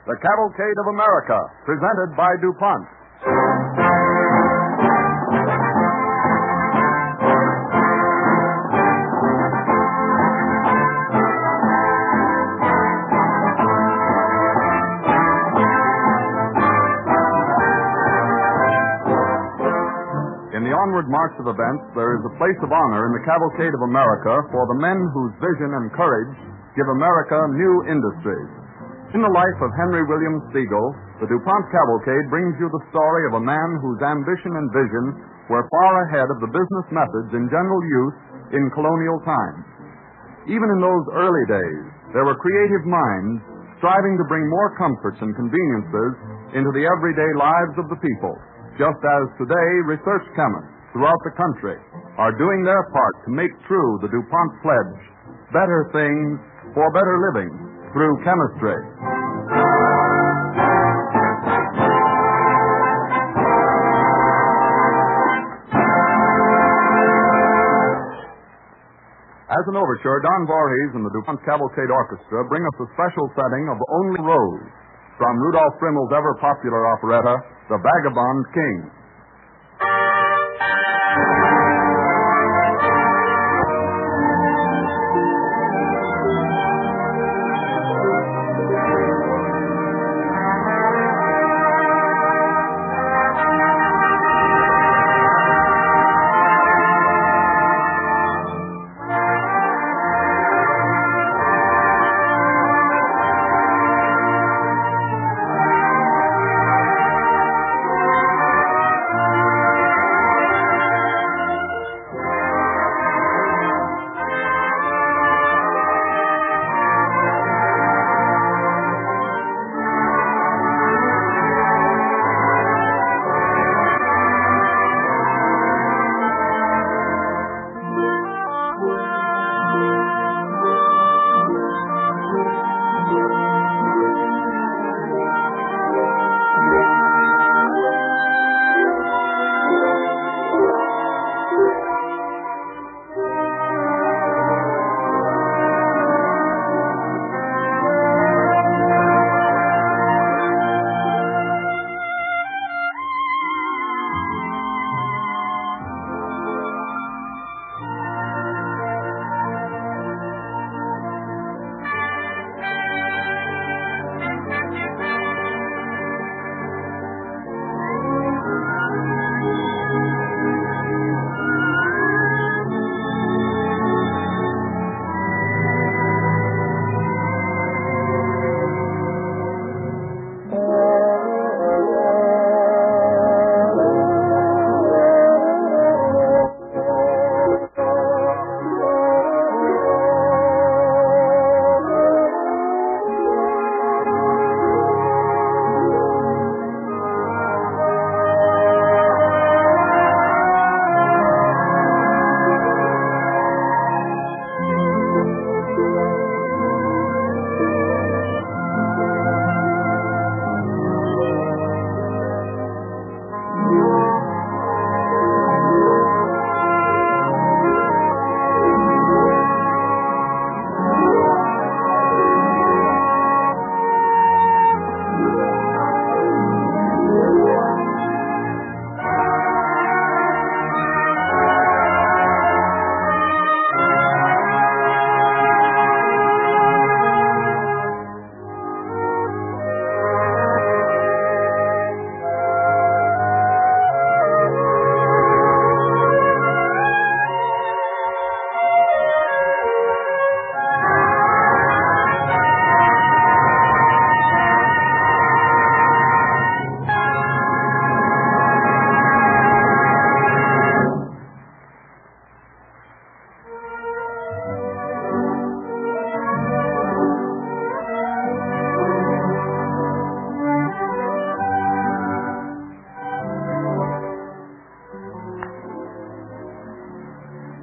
The Cavalcade of America, presented by DuPont. In the onward march of events, there is a place of honor in the Cavalcade of America for the men whose vision and courage give America new industries. In the life of Henry William Sigel, the DuPont Cavalcade brings you the story of a man whose ambition and vision were far ahead of the business methods in general use in colonial times. Even in those early days, there were creative minds striving to bring more comforts and conveniences into the everyday lives of the people, just as today research chemists throughout the country are doing their part to make true the DuPont pledge, better things for better living through chemistry. As an overture, Don Voorhees and the DuPont Cavalcade Orchestra bring us a special setting of Only Rose from Rudolph Frimmel's ever-popular operetta, The Vagabond King.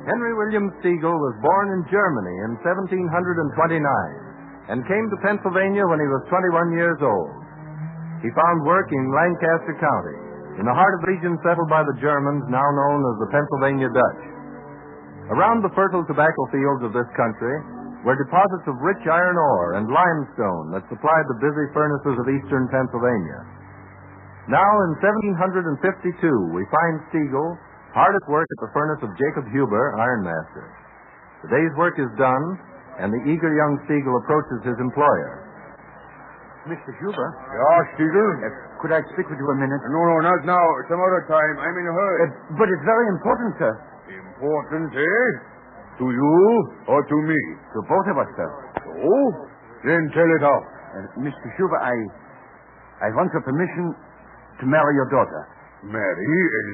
Henry William Sigel was born in Germany in 1729 and came to Pennsylvania when he was 21 years old. He found work in Lancaster County, in the heart of the region settled by the Germans, now known as the Pennsylvania Dutch. Around the fertile tobacco fields of this country were deposits of rich iron ore and limestone that supplied the busy furnaces of eastern Pennsylvania. Now, in 1752, we find Siegel hard at work at the furnace of Jacob Huber, ironmaster. The day's work is done, and the eager young Siegel approaches his employer. Mr. Huber? Yeah, Stiegel? Could I speak with you a minute? No, not now. Some other time. I'm in a hurry. But it's very important, sir. Important, eh? To you or to me? To both of us, sir. So? Then tell it out. Mr. Huber, I want your permission to marry your daughter. Marry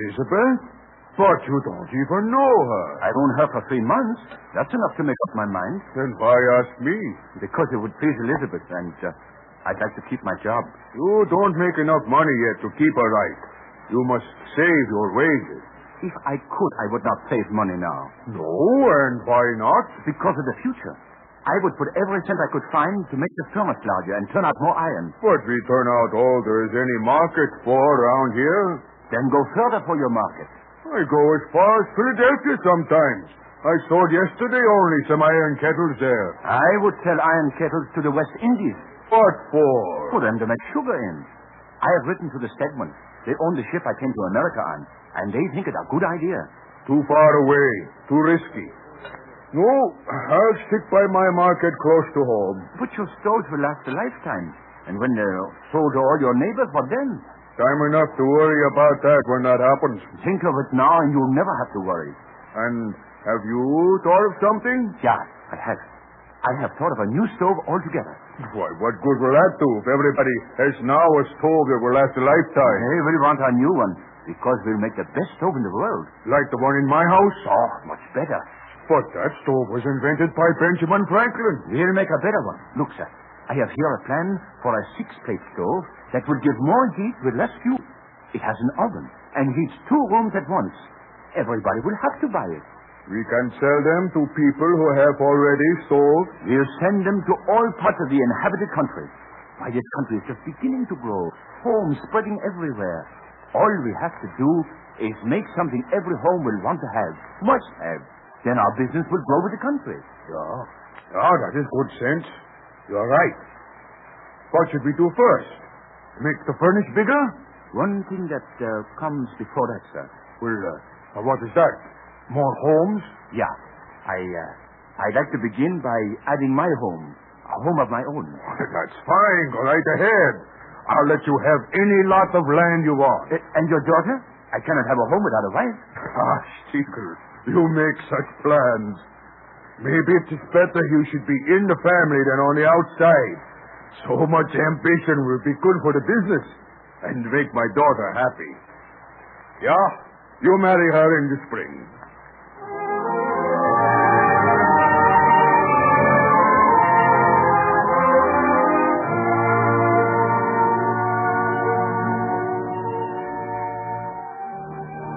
Elizabeth? But you don't even know her. I've known her for 3 months. That's enough to make up my mind. Then why ask me? Because it would please Elizabeth, and I'd like to keep my job. You don't make enough money yet to keep her right. You must save your wages. If I could, I would not save money now. No, and why not? Because of the future. I would put every cent I could find to make the furnace larger and turn out more iron. But we turn out all there is any market for around here. Then go further for your market. I go as far as Philadelphia sometimes. I sold yesterday only some iron kettles there. I would sell iron kettles to the West Indies. What for? For them to make sugar in. I have written to the Stedman. They own the ship I came to America on, and they think it a good idea. Too far away. Too risky. No, I'll stick by my market close to home. But your stoves will last a lifetime. And when they're sold to all your neighbors, what then? Time enough to worry about that when that happens. Think of it now, and you'll never have to worry. And have you thought of something? Yeah, I have. I have thought of a new stove altogether. Why, what good will that do if everybody has now a stove that will last a lifetime? Hey, we want a new one, because we'll make the best stove in the world. Like the one in my house? Oh, much better. But that stove was invented by Benjamin Franklin. We'll make a better one. Look, sir, I have here a plan for a 6-plate stove that will give more heat with less fuel. It has an oven and heats 2 rooms at once. Everybody will have to buy it. We can sell them to people who have already sold. We'll send them to all parts of the inhabited country. Why, this country is just beginning to grow. Homes spreading everywhere. All we have to do is make something every home will want to have, must have. Then our business will grow with the country. Yeah, that is good sense. You're right. What should we do first? Make the furnace bigger? One thing that comes before that, sir. Well, what is that? More homes? Yeah. I'd like to begin by adding my home. A home of my own. That's fine. Go right ahead. I'll let you have any lot of land you want. And your daughter? I cannot have a home without a wife. Ah, Stiegel, you make such plans. Maybe it is better you should be in the family than on the outside. So much ambition will be good for the business and make my daughter happy. Yeah, you marry her in the spring.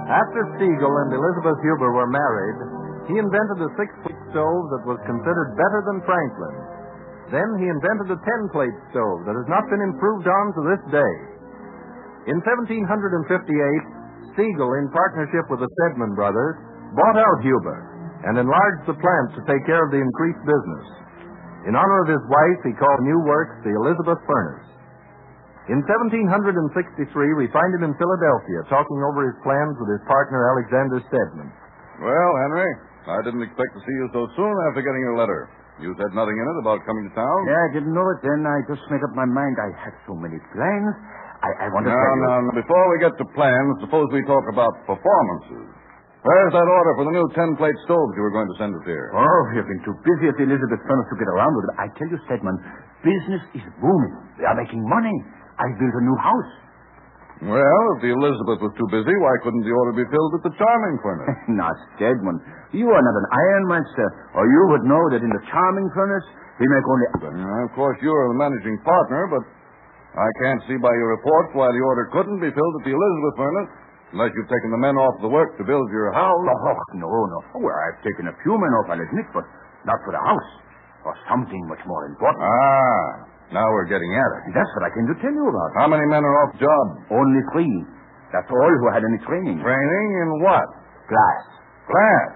After Siegel and Elizabeth Huber were married, he invented a 6-plate stove that was considered better than Franklin's. Then he invented a 10-plate stove that has not been improved on to this day. In 1758, Siegel, in partnership with the Stedman brothers, bought out Huber and enlarged the plant to take care of the increased business. In honor of his wife, he called new works the Elizabeth Furnace. In 1763, we find him in Philadelphia talking over his plans with his partner, Alexander Stedman. Well, Henry, I didn't expect to see you so soon after getting your letter. You said nothing in it about coming to town? Yeah, I didn't know it then. I just made up my mind. I had so many plans. I wanted to tell you... No. Before we get to plans, suppose we talk about performances. Where's that order for the new 10-plate stoves you were going to send us here? Oh, we've been too busy at the Elizabeth Furnace to get around with it. I tell you, Stedman, business is booming. They are making money. I built a new house. Well, if the Elizabeth was too busy, why couldn't the order be filled at the Charming Furnace? Now, Stedman, you are not an ironmaster, or you would know that in the Charming Furnace, we make only... Of course, you're the managing partner, but I can't see by your reports why the order couldn't be filled at the Elizabeth Furnace, unless you've taken the men off the work to build your house. Oh, no. Well, I've taken a few men off, I'll admit, but not for the house, or something much more important. Now we're getting at it. That's what I came to tell you about. How many men are off job? Only 3. That's all who had any training. Training in what? Glass. Glass.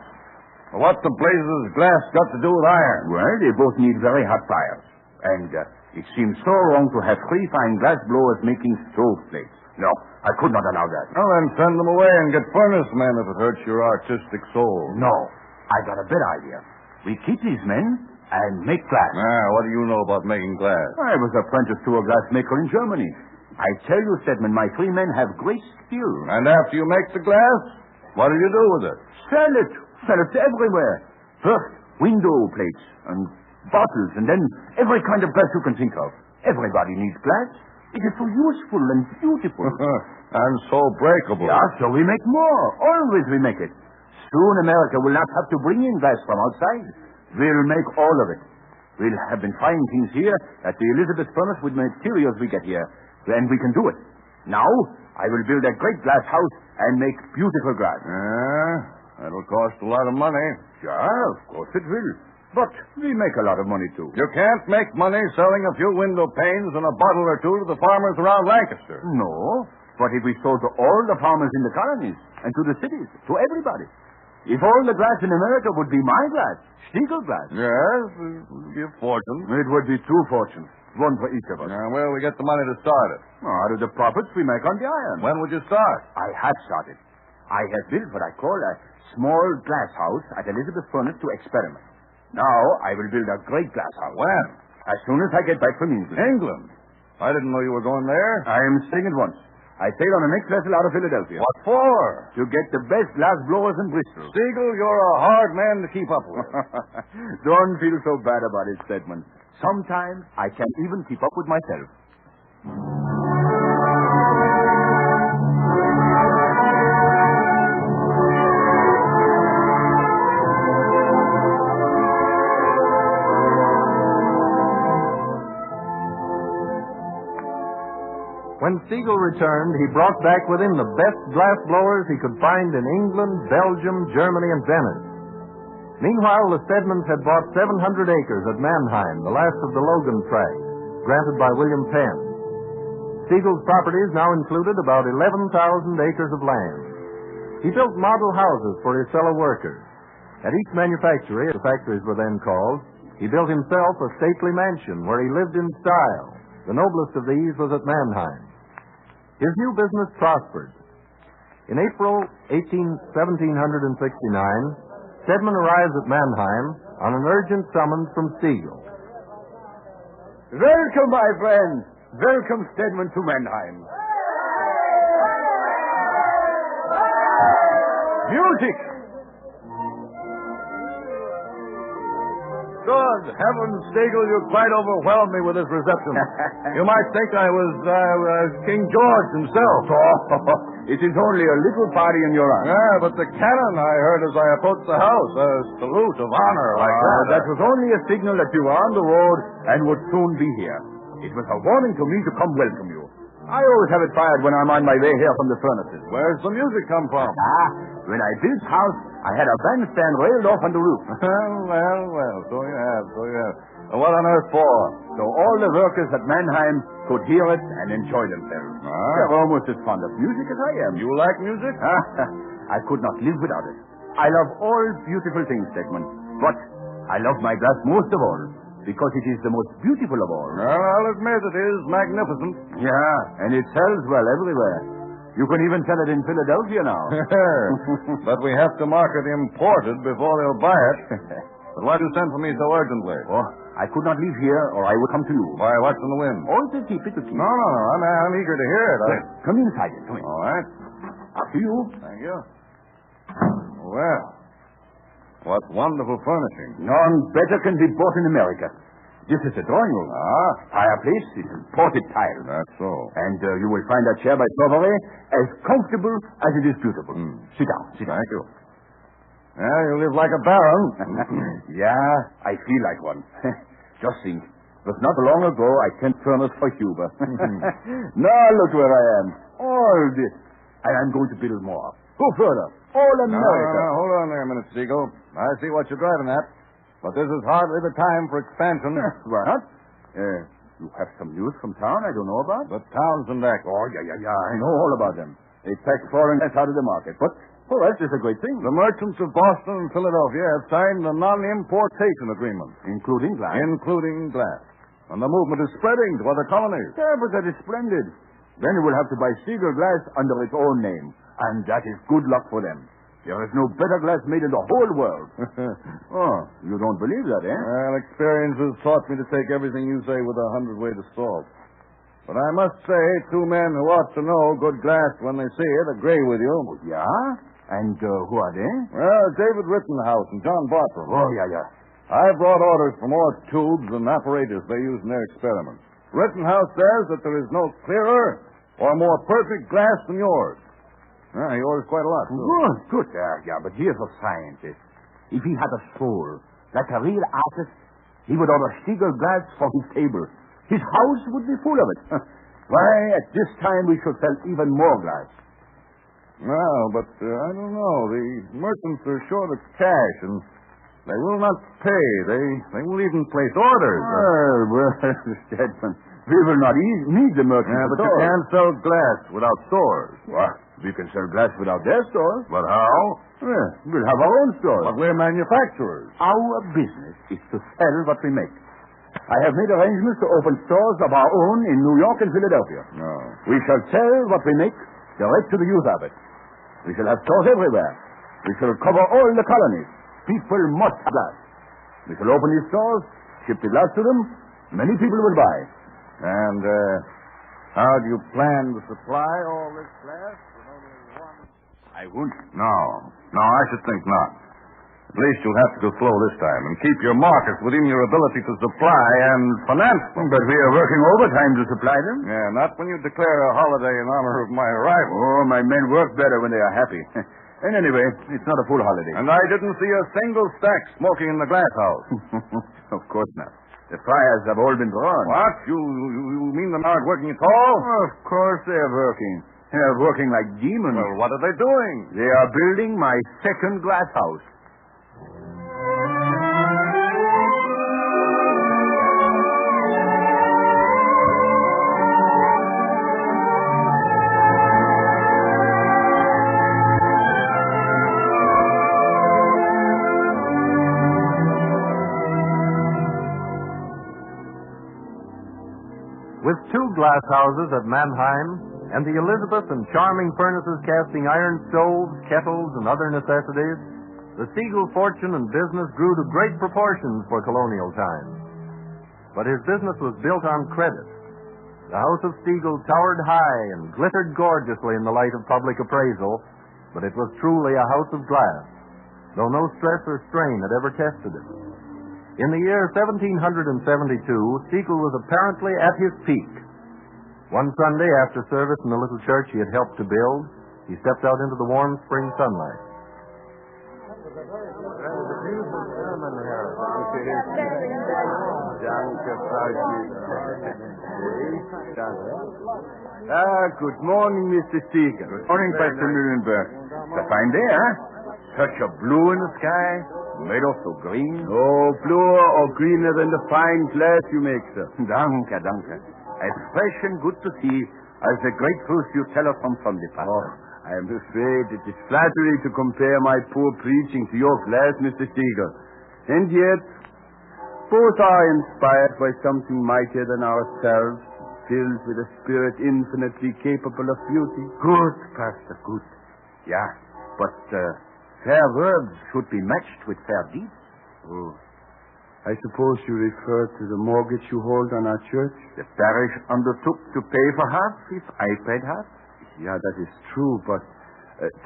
What's the blazes glass got to do with iron? Well, they both need very hot fires. And it seems so wrong to have three fine glass blowers making stove plates. No, I could not allow that. Well, then send them away and get furnace men if it hurts your artistic soul. No, I got a better idea. We keep these men and make glass. What do you know about making glass? I was apprenticed to a glassmaker in Germany. I tell you, Stedman, my three men have great skill. And after you make the glass, what do you do with it? Sell it. Sell it to everywhere. First, window plates and bottles, and then every kind of glass you can think of. Everybody needs glass. It is so useful and beautiful. And so breakable. Yeah, so we make more. Always we make it. Soon America will not have to bring in glass from outside. We'll make all of it. We'll have been trying things here at the Elizabeth furnace with materials we get here. And we can do it. Now, I will build a great glass house and make beautiful glass. That'll cost a lot of money. Yeah, of course it will. But we make a lot of money, too. You can't make money selling a few window panes and a bottle or two to the farmers around Lancaster. No, but if we sold to all the farmers in the colonies and to the cities, to everybody. If all the glass in America would be my glass, Stiegel glass. Yes, it would be a fortune. It would be two fortunes, one for each of us. Where will we get the money to start it? Out of the profits we make on the iron. When would you start? I have started. I have built what I call a small glass house at Elizabeth Furnace to experiment. Now I will build a great glass house. When? As soon as I get back from England. England? I didn't know you were going there. I am staying at once. I sail on the next vessel out of Philadelphia. What for? To get the best glass blowers in Bristol. Stiegel, you're a hard man to keep up with. Don't feel so bad about it, Stedman. Sometimes I can't even keep up with myself. When Stiegel returned, he brought back with him the best glass blowers he could find in England, Belgium, Germany, and Venice. Meanwhile, the Stedmans had bought 700 acres at Mannheim, the last of the Logan tract, granted by William Penn. Stiegel's properties now included about 11,000 acres of land. He built model houses for his fellow workers. At each manufactory, as the factories were then called, he built himself a stately mansion where he lived in style. The noblest of these was at Mannheim. His new business prospered. In April 1769, Stedman arrives at Mannheim on an urgent summons from Stiegel. Welcome, my friend. Welcome, Stedman, to Mannheim. Music! Good heavens, Stiegel, you quite overwhelmed me with this reception. You might think I was King George himself. Oh, it is only a little party in your honor. Yeah, but the cannon I heard as I approached the house, a salute of honor like that. That was only a signal that you were on the road and would soon be here. It was a warning to me to come welcome you. I always have it fired when I'm on my way here from the furnaces. Where's the music come from? When I built house, I had a bandstand railed off on the roof. Well, so you have. What on earth for? So all the workers at Mannheim could hear it and enjoy themselves. They're almost as fond of music as I am. You like music? I could not live without it. I love all beautiful things, Stedman. But I love my glass most of all, because it is the most beautiful of all. Well, I'll admit it is magnificent. Yeah, and it sells well everywhere. You can even sell it in Philadelphia now. But we have to market imported before they'll buy it. But why do you send for me so urgently? Oh, I could not leave here, or I would come to you. Why, what's in the wind? Oh, to keep it. No. I'm eager to hear it. Come inside. Come in. All right. After you. Thank you. Well, what wonderful furnishing. None better can be bought in America. This is the drawing room. Fireplace is imported tile. That's so. And you will find that chair by Strawberry as comfortable as it is beautiful. Sit down. Thank you. Yeah, you live like a baron. Yeah, I feel like one. Just think. It was not long ago I sent furnace for Cuba. Now look where I am. All this. And I'm going to build more. Go further. All America. No, hold on there a minute, Stiegel. I see what you're driving at. But this is hardly the time for expansion. What? You have some news from town I don't know about? The Townsend Act. Oh, yeah. I know all about them. They tax foreign out of the market. But Well, that's just a great thing. The merchants of Boston and Philadelphia have signed a non-importation agreement. Including glass. Including glass. And the movement is spreading to other colonies. Yeah, but that is splendid. Then you will have to buy Siegel glass under its own name. And that is good luck for them. There is no better glass made in the whole world. Oh, you don't believe that, eh? Well, experience has taught me to take everything you say with 100 weight of salt. But I must say, two men who ought to know good glass when they see it agree with you. Oh, yeah? And who are they? Well, David Rittenhouse and John Bartram. Oh, yeah. I brought orders for more tubes and apparatus they use in their experiments. Rittenhouse says that there is no clearer or more perfect glass than yours. He orders quite a lot, too. Good. Yeah, but here's a scientist. If he had a soul, like a real artist, he would order Siegel glass for his table. His house would be full of it. Why, at this time we should sell even more glass. Well, but I don't know. The merchants are short of cash, and they will not pay. They will even place orders. Well, Stedman, we will not need the merchants. Yeah, but you can't sell glass without stores. What? We can sell glass without their stores. But how? Yeah, we'll have our own stores. But we're manufacturers. Our business is to sell what we make. I have made arrangements to open stores of our own in New York and Philadelphia. No. We shall sell what we make direct to the use of it. We shall have stores everywhere. We shall cover all the colonies. People must have glass. We shall open these stores, ship the glass to them. Many people will buy. And how do you plan to supply all this glass with only one? I won't. No, I should think not. At least you'll have to go slow this time and keep your markets within your ability to supply and finance them. But we are working overtime to supply them. Yeah, not when you declare a holiday in honor of my arrival. Oh, my men work better when they are happy. And anyway, it's not a full holiday. And I didn't see a single stack smoking in the glass house. Of course not. The fires have all been drawn. What? You mean they're not working at all? Of course they're working. They're working like demons. Well, what are they doing? They are building my second glass house. With two glass houses at Mannheim and the Elizabeth and charming furnaces casting iron stoves, kettles, and other necessities, the Siegel fortune and business grew to great proportions for colonial times. But his business was built on credit. The house of Siegel towered high and glittered gorgeously in the light of public appraisal, but it was truly a house of glass, though no stress or strain had ever tested it. In the year 1772, Siegel was apparently at his peak. One Sunday, after service in the little church he had helped to build, he stepped out into the warm spring sunlight. Good morning, Mr. Siegel. Good morning, Pastor Muhlenberg. It's a fine day, huh? Such a blue in the sky, made of so green. Oh, bluer or greener than the fine glass you make, sir. Danke. As fresh and good to see as the great truth you tell us from Sunday, Pastor. Oh, I am afraid it is flattery to compare my poor preaching to your glass, Mr. Siegel. And yet, both are inspired by something mightier than ourselves, filled with a spirit infinitely capable of beauty. Good, Pastor, good. Yeah, but fair words should be matched with fair deeds. Oh, I suppose you refer to the mortgage you hold on our church? The parish undertook to pay for half if I paid half. Yeah, that is true, but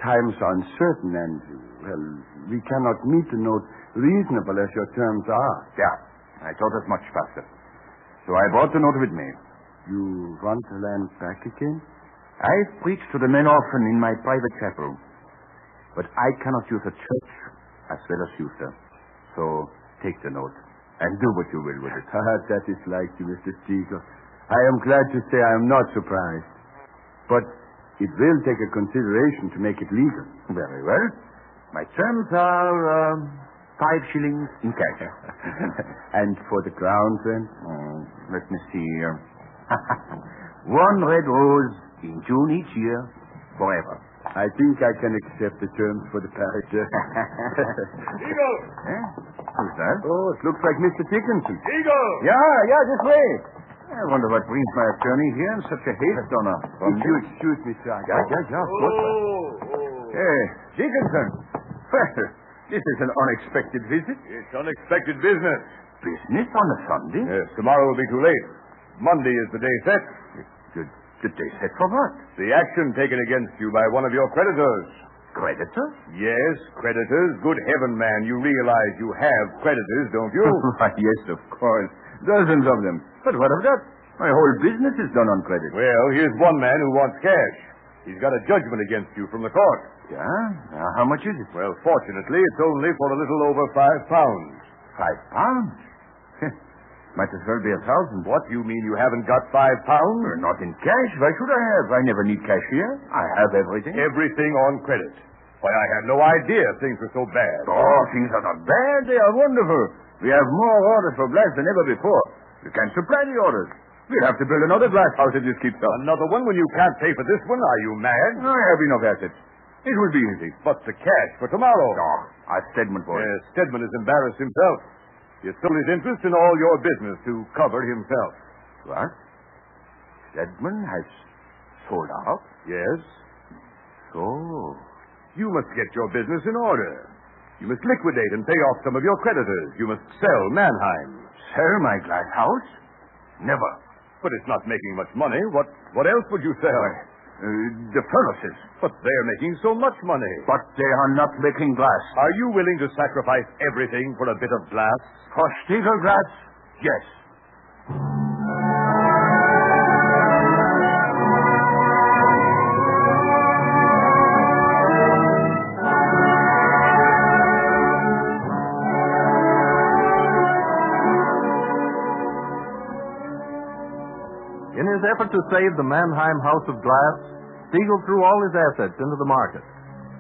times are uncertain and, well, we cannot meet the note reasonable as your terms are. Yeah, I thought as much, Pastor. So I brought the note with me. You want the land back again? I've preached to the men often in my private chapel, but I cannot use a church as well as you, sir. So take the note and do what you will with it. That is like you, Mr. Siegel. I am glad to say I am not surprised. But it will take a consideration to make it legal. Very well. My terms are 5 shillings in cash. And for the ground rent? Let me see. 1 red rose in June each year, forever. I think I can accept the terms for the parrot. Eagle! Who's that? Oh, it looks like Mr. Dickinson. Eagle! Yeah, this way. I wonder what brings my attorney here in such a haste on a... If you excuse me, sir. Yeah, of course. Hey, Dickinson. Well, this is an unexpected visit. It's unexpected business. Business on a Sunday? Yes, tomorrow will be too late. Monday is the day set. The day set for what? The action taken against you by one of your creditors. Creditors? Yes, creditors. Good heaven, man, you realize you have creditors, don't you? Yes, of course. Dozens of them. But what of that? My whole business is done on credit. Well, here's one man who wants cash. He's got a judgment against you from the court. Yeah? How much is it? Well, fortunately, it's only for a little over £5. £5? Might as well be 1,000. What, you mean you haven't got £5? Not in cash. Why should I have? I never need cash here. I have everything. Everything on credit. Why, I had no idea things were so bad. Oh, things are not bad. They are wonderful. We have more orders for glass than ever before. We can't supply the orders. We'll have to build another glass house if this keeps up. Another one when you can't pay for this one? Are you mad? I have enough assets. It will be easy. But the cash for tomorrow. Oh, ask Stedman for it. Yes, Stedman has embarrassed himself. He has sold his interest in all your business to cover himself. What? Stedman has sold out? Yes. So? You must get your business in order. You must liquidate and pay off some of your creditors. You must sell Mannheim. Sell my glass house? Never. But it's not making much money. What else would you sell? The furnaces. But they're making so much money. But they are not making glass. Are you willing to sacrifice everything for a bit of glass? For Stiegel glass? Yes. In his effort to save the Mannheim House of Glass, Stiegel threw all his assets into the market.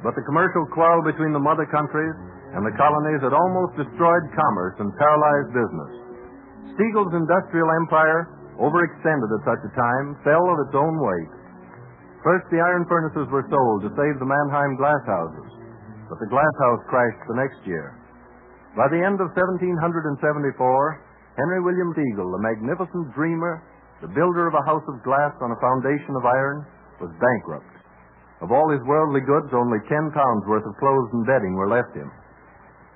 But the commercial quarrel between the mother countries and the colonies had almost destroyed commerce and paralyzed business. Stiegel's industrial empire, overextended at such a time, fell at its own weight. First, the iron furnaces were sold to save the Mannheim glass houses, but the glass house crashed the next year. By the end of 1774, Henry William Stiegel, the magnificent dreamer, the builder of a house of glass on a foundation of iron, was bankrupt. Of all his worldly goods, only 10 pounds worth of clothes and bedding were left him.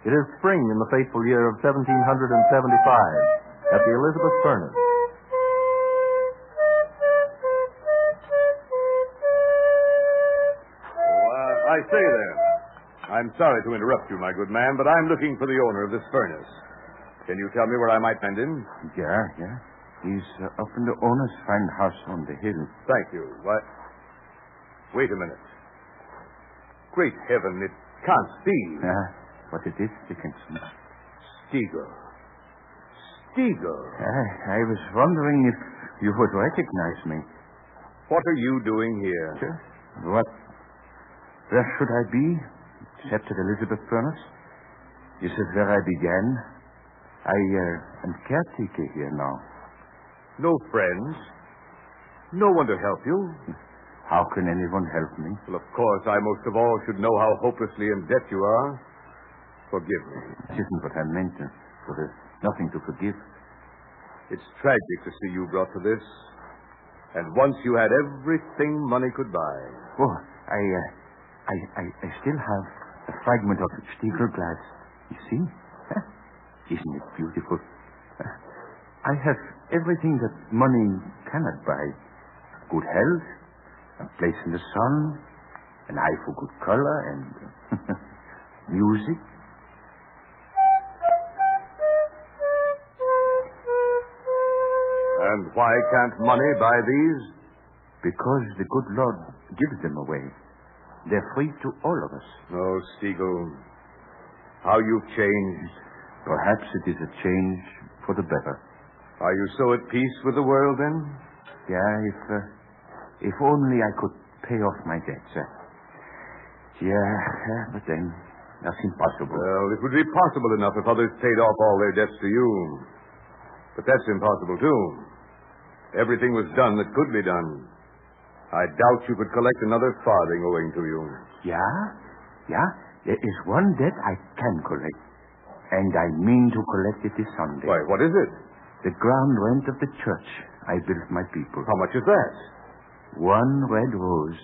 It is spring in the fateful year of 1775 at the Elizabeth Furnace. I say there. I'm sorry to interrupt you, my good man, but I'm looking for the owner of this furnace. Can you tell me where I might find him? Yeah. He's up in the owner's fine house on the hill. Thank you. What? Wait a minute. Great heaven, it can't be. But it is Dickinson. Stiegel. I was wondering if you would recognize me. What are you doing here? What? Where should I be? Except at Elizabeth Furnace? This is where I began. I am caretaker here now. No friends? No one to help you? How can anyone help me? Well, of course, I most of all should know how hopelessly in debt you are. Forgive me. This isn't what I meant. So there's nothing to forgive. It's tragic to see you brought to this. And once you had everything money could buy. Oh, I still have a fragment of Stiegel glass. You see? Isn't it beautiful? I have everything that money cannot buy. Good health, a place in the sun, an eye for good color, and music. And why can't money buy these? Because the good Lord gives them away. They're free to all of us. Oh, Stiegel, how you've changed. Perhaps it is a change for the better. Are you so at peace with the world, then? Yeah, if only I could pay off my debts. Yeah, but then that's impossible. Well, it would be possible enough if others paid off all their debts to you. But that's impossible, too. Everything was done that could be done. I doubt you could collect another farthing owing to you. Yeah. There is one debt I can collect. And I mean to collect it this Sunday. Why, what is it? The ground rent of the church I built my people. How much is that? 1 red rose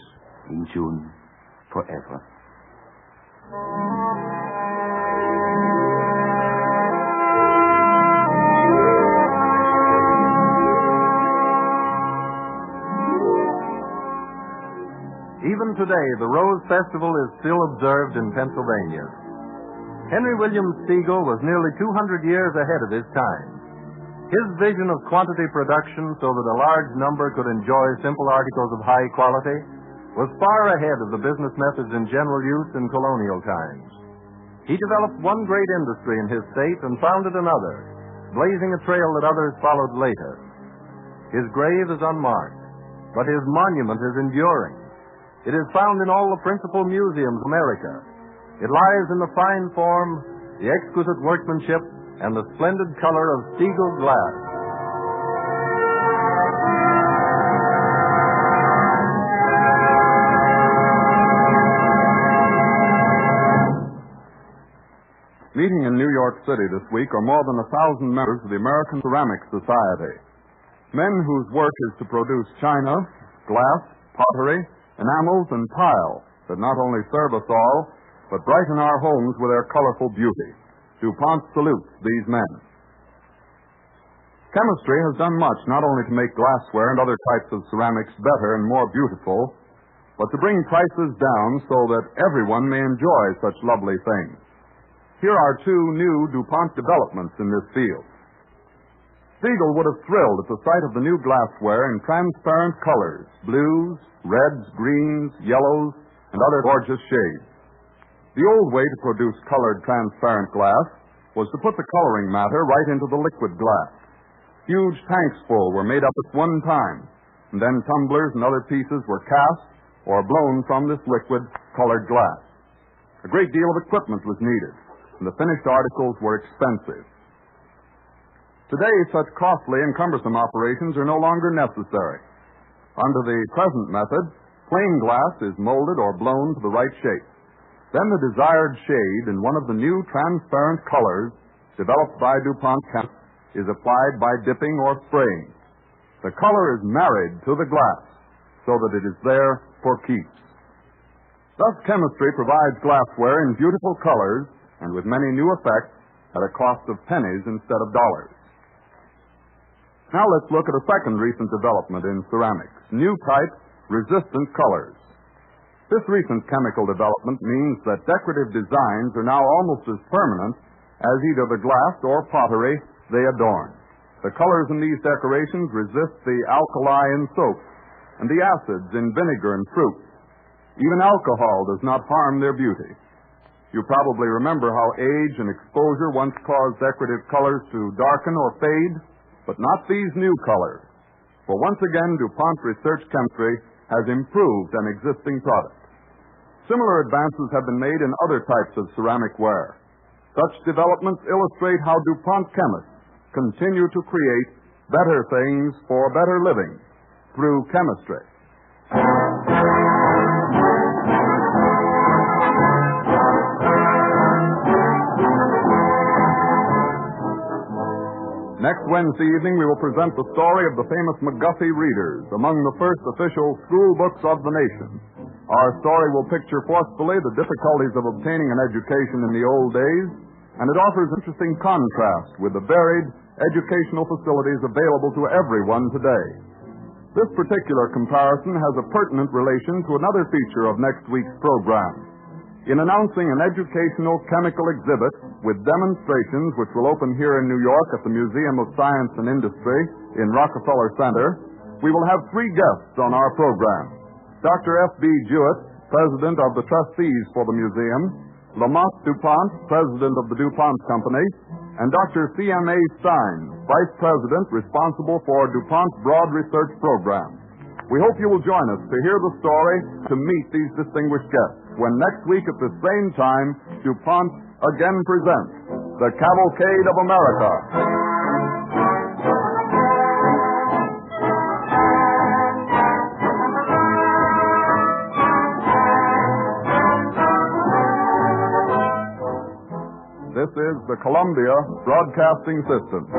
in June forever. Even today, the Rose Festival is still observed in Pennsylvania. Henry William Siegel was nearly 200 years ahead of his time. His vision of quantity production so that a large number could enjoy simple articles of high quality was far ahead of the business methods in general use in colonial times. He developed one great industry in his state and founded another, blazing a trail that others followed later. His grave is unmarked, but his monument is enduring. It is found in all the principal museums of America. It lies in the fine form, the exquisite workmanship, and the splendid color of Siegel glass. Meeting in New York City this week are more than 1,000 members of the American Ceramic Society. Men whose work is to produce china, glass, pottery, enamels, and tile that not only serve us all, but brighten our homes with their colorful beauty. DuPont salutes these men. Chemistry has done much not only to make glassware and other types of ceramics better and more beautiful, but to bring prices down so that everyone may enjoy such lovely things. Here are 2 new DuPont developments in this field. Siegel would have thrilled at the sight of the new glassware in transparent colors, blues, reds, greens, yellows, and other gorgeous shades. The old way to produce colored transparent glass was to put the coloring matter right into the liquid glass. Huge tanks full were made up at one time, and then tumblers and other pieces were cast or blown from this liquid colored glass. A great deal of equipment was needed, and the finished articles were expensive. Today, such costly and cumbersome operations are no longer necessary. Under the present method, plain glass is molded or blown to the right shape. Then the desired shade in one of the new transparent colors developed by DuPont chemists is applied by dipping or spraying. The color is married to the glass so that it is there for keeps. Thus, chemistry provides glassware in beautiful colors and with many new effects at a cost of pennies instead of dollars. Now let's look at a second recent development in ceramics, new type resistant colors. This recent chemical development means that decorative designs are now almost as permanent as either the glass or pottery they adorn. The colors in these decorations resist the alkali in soap and the acids in vinegar and fruit. Even alcohol does not harm their beauty. You probably remember how age and exposure once caused decorative colors to darken or fade, but not these new colors. For once again, DuPont Research Chemistry has improved an existing product. Similar advances have been made in other types of ceramic ware. Such developments illustrate how DuPont chemists continue to create better things for better living through chemistry. Next Wednesday evening, we will present the story of the famous McGuffey Readers, among the first official school books of the nation. Our story will picture forcefully the difficulties of obtaining an education in the old days, and it offers interesting contrast with the varied educational facilities available to everyone today. This particular comparison has a pertinent relation to another feature of next week's program. In announcing an educational chemical exhibit with demonstrations which will open here in New York at the Museum of Science and Industry in Rockefeller Center, we will have 3 guests on our program. Dr. F.B. Jewett, President of the Trustees for the Museum, Lamont DuPont, President of the DuPont Company, and Dr. C.M.A. Stein, Vice President responsible for DuPont's Broad Research Program. We hope you will join us to hear the story, to meet these distinguished guests, when next week at the same time, DuPont again presents the Cavalcade of America. is the Columbia Broadcasting System.